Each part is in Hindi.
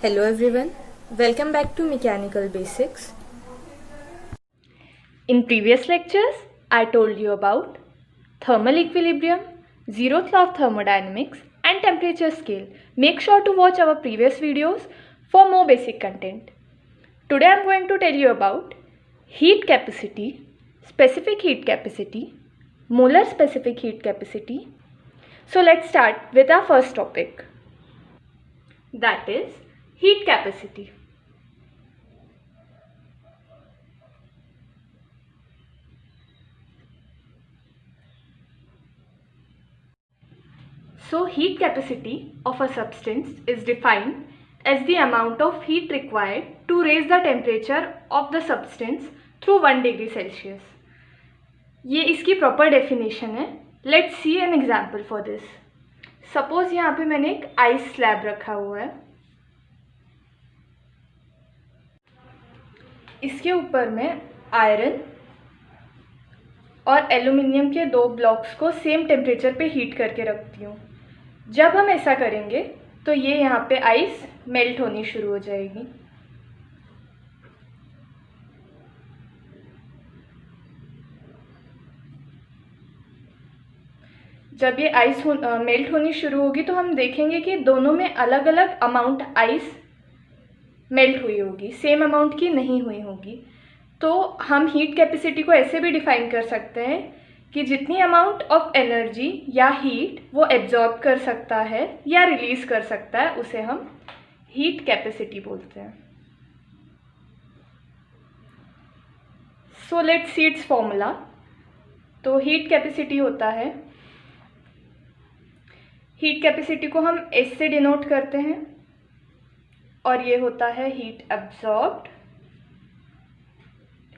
Hello everyone, welcome back to Mechanical Basics. In previous lectures, I told you about thermal equilibrium, zeroth law of thermodynamics and temperature scale. Make sure to watch our previous videos for more basic content. Today I am going to tell you about heat capacity, specific heat capacity, molar specific heat capacity. So let's start with our first topic, that is heat capacity. So heat capacity of a substance is defined as the amount of heat required to raise the temperature of the substance through 1 degree Celsius. ये इसकी प्रॉपर डेफिनेशन है. Let's see an example for this. Suppose यहाँ पे मैंने एक आइस स्लैब रखा हुआ है. इसके ऊपर मैं आयरन और एल्यूमिनियम के 2 ब्लॉक्स को सेम टेम्परेचर पे हीट करके रखती हूँ. जब हम ऐसा करेंगे तो ये यहाँ पे आइस मेल्ट होनी शुरू हो जाएगी. जब ये आइस मेल्ट होनी शुरू होगी तो हम देखेंगे कि दोनों में अलग अलग अमाउंट आइस मेल्ट हुई होगी, सेम अमाउंट की नहीं हुई होगी. तो हम हीट कैपेसिटी को ऐसे भी डिफाइन कर सकते हैं कि जितनी अमाउंट ऑफ एनर्जी या हीट वो एब्जॉर्ब कर सकता है या रिलीज कर सकता है, उसे हम हीट कैपेसिटी बोलते हैं. So let's see it's formula. तो हीट कैपेसिटी होता है, हीट कैपेसिटी को हम एस से डिनोट करते हैं और ये होता है heat absorbed,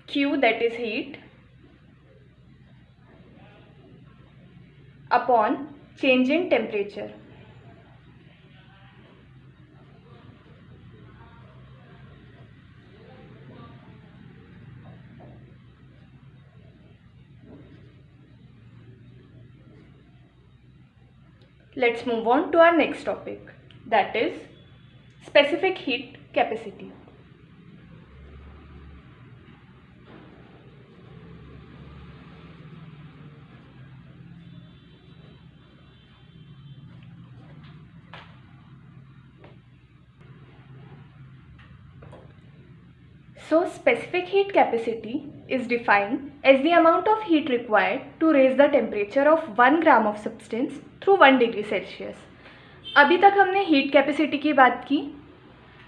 Q that is heat upon change in temperature. Let's move on to our next topic, that is specific heat capacity. So specific heat capacity is defined as the amount of heat required to raise the temperature of 1 gram of substance through 1 degree Celsius. अभी तक हमने हीट कैपेसिटी की बात की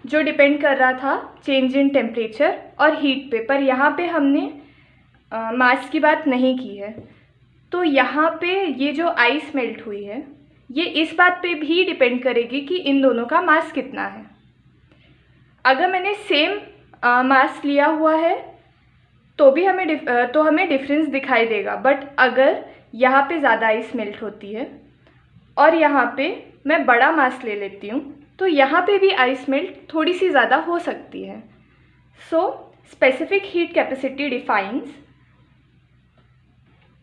जो डिपेंड कर रहा था चेंज इन टेम्परेचर और हीट पे, पर यहाँ पे हमने मास की बात नहीं की है. तो यहाँ पे ये जो आइस मेल्ट हुई है ये इस बात पे भी डिपेंड करेगी कि इन दोनों का मास कितना है. अगर मैंने सेम मास लिया हुआ है तो भी हमें डिफरेंस दिखाई देगा. बट अगर यहाँ पे ज़्यादा आइस मेल्ट होती है और यहाँ पे मैं बड़ा मास ले लेती हूँ तो यहाँ पे भी आइस मेल्ट थोड़ी सी ज़्यादा हो सकती है. So specific heat capacity defines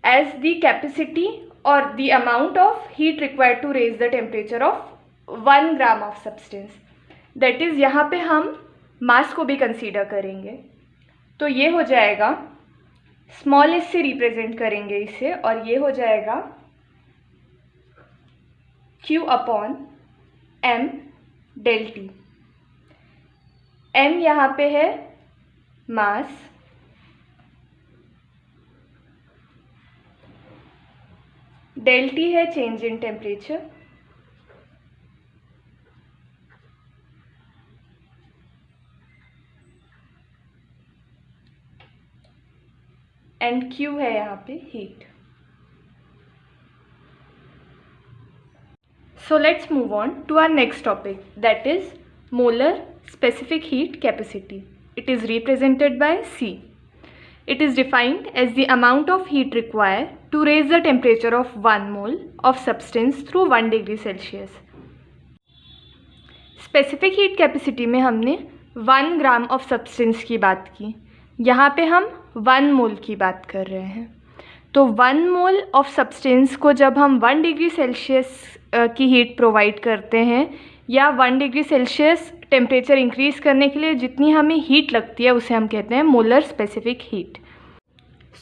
as the capacity और the amount of heat required to raise the temperature of 1 gram of substance. That is यहाँ पे हम मास को भी कंसीडर करेंगे. तो ये हो जाएगा, स्मॉल एस से रिप्रेजेंट करेंगे इसे, और ये हो जाएगा Q upon M del T. M यहाँ पे है मास, डेल T है change in temperature, and Q है यहाँ पे heat. So let's move on to our next topic, that is molar specific heat capacity. It is represented by C. It is defined as the amount of heat required to raise the temperature of 1 mole of substance through 1 degree Celsius. Specific heat capacity में हमने 1 ग्राम ऑफ सब्सटेंस की बात की, यहाँ पे हम 1 मोल की बात कर रहे हैं. तो 1 मोल ऑफ सब्सटेंस को जब हम 1 डिग्री सेल्सियस की हीट प्रोवाइड करते हैं या 1 डिग्री सेल्सियस टेम्परेचर इंक्रीज़ करने के लिए जितनी हमें हीट लगती है उसे हम कहते हैं मोलर स्पेसिफिक हीट।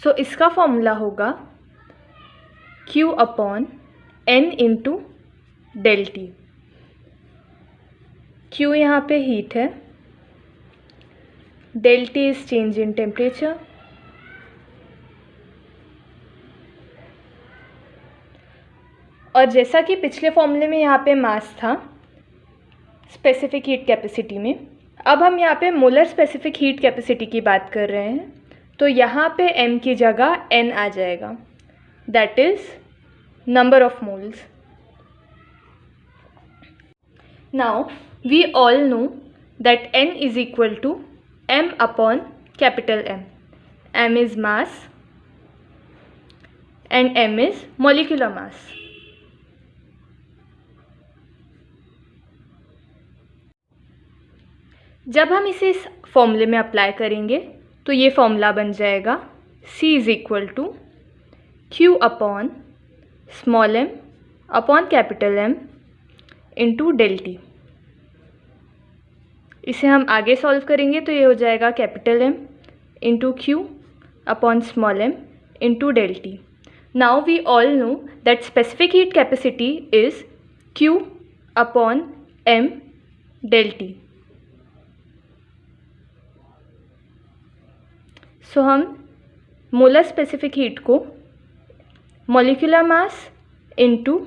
सो इसका फॉर्मूला होगा Q/N into del T. Q यहाँ पे हीट है, del T is change in temperature, और जैसा कि पिछले फॉर्मूले में यहाँ पे मास था स्पेसिफिक हीट कैपेसिटी में, अब हम यहाँ पे मोलर स्पेसिफिक हीट कैपेसिटी की बात कर रहे हैं, तो यहाँ पे m की जगह n आ जाएगा, that is number of moles. Now we all know that n is equal to m upon capital M. m is mass and m is molecular mass. जब हम इसे इस फॉर्मूले में अप्लाई करेंगे तो ये फॉर्मूला बन जाएगा C is equal to Q upon small m upon capital M into del T. इसे हम आगे सॉल्व करेंगे तो ये हो जाएगा capital M into Q upon small m into del T. Now we all know that specific heat capacity is Q upon M del T. So हम मोलर स्पेसिफिक हीट को molecular mass into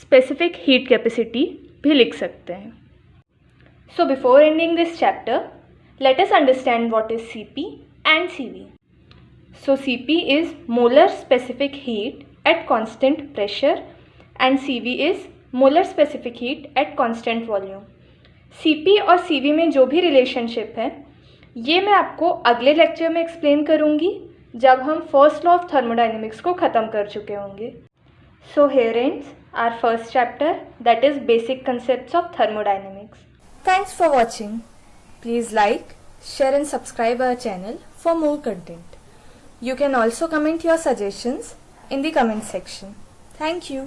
specific heat capacity भी लिख सकते हैं। So before ending this chapter, let us understand what is Cp and Cv. So Cp is molar specific heat at constant pressure and Cv is molar specific heat at constant volume. Cp और Cv में जो भी रिलेशनशिप है ये मैं आपको अगले लेक्चर में एक्सप्लेन करूँगी जब हम फर्स्ट लॉ ऑफ थर्मोडाइनमिक्स को ख़त्म कर चुके होंगे। So here ends our first chapter, that is basic concepts of thermodynamics. Thanks for watching. Please like, share and subscribe our channel for more content. You can also comment your suggestions in the comment section. Thank you.